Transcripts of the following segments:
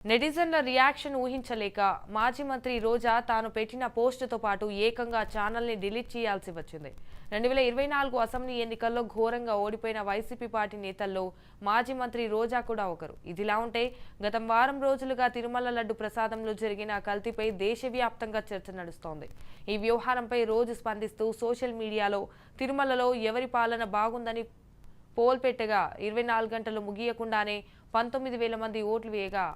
నెటిజన్ల reaction ఊహించలేక మాజీ మంత్రి రోజా తాను పెట్టిన పోస్టుతో పాటు ఏకంగా ఛానల్ని డిలీట్ చేయాల్సి వచ్చింది. 2024 అసెంబ్లీ ఎన్నికల్లో ఘోరంగా ఓడిపోయిన వైసీపీ పార్టీ నేతల్లో మాజీ మంత్రి రోజా కూడా ఒకరు. ఇదిలా ఉంటే గత వారం రోజులుగా తిరుమల లడ్డు ప్రసాదంలో జరిగిన కల్తీపై దేశవ్యాప్తంగా చర్చ నడుస్తోంది. ఈ వ్యవహారంపై రోజు స్పందిస్తూ సోషల్ మీడియాలో తిరుమలలో ఎవరి పాలన బాగుందని పోల్ పెట్టగా 24 గంటలు ముగియకుండానే 19,000 మంది ఓట్లు వేయగా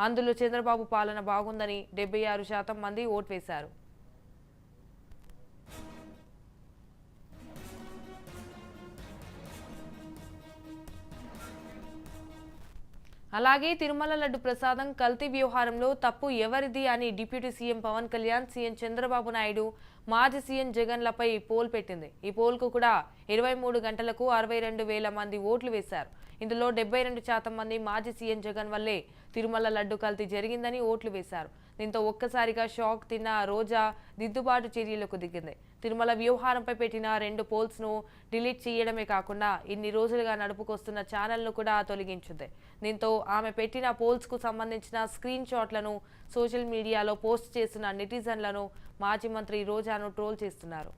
అందులో చంద్రబాబు పాలన బాగుందని 76% మంది ఓటు వేశారు. అలాగే తిరుమల లడ్డు ప్రసాదం కల్తీ వ్యవహారంలో తప్పు ఎవరిది అని deputy CM Pawan Kalyan, CM Chandrababu Naidu, మాజీ సీఎం జగన్లపై పోల్ పెట్టింది. ఈ పోల్కు కూడా 23 గంటలకు 62,000 మంది ఓట్లు వేశారు. ఇందులో 72% మంది మాజీ సీఎం జగన్ వల్లే తిరుమల లడ్డు కల్తీ జరిగిందని ఓట్లు వేశారు. దీంతో ఒక్కసారిగా షాక్ తిన్న రోజా దిద్దుబాటు చర్యలకు దిగింది. తిరుమల వ్యవహారంపై పెట్టిన 2 పోల్స్ను డిలీట్ చేయడమే కాకుండా ఇన్ని రోజులుగా నడుపుకొస్తున్న ఛానల్ను కూడా తొలగించింది. దీంతో ఆమె పెట్టిన పోల్స్కు సంబంధించిన స్క్రీన్ షాట్లను సోషల్ మీడియాలో పోస్ట్ చేస్తున్న నెటిజన్లను మాజీ మంత్రి రోజాను ట్రోల్ చేస్తున్నారు.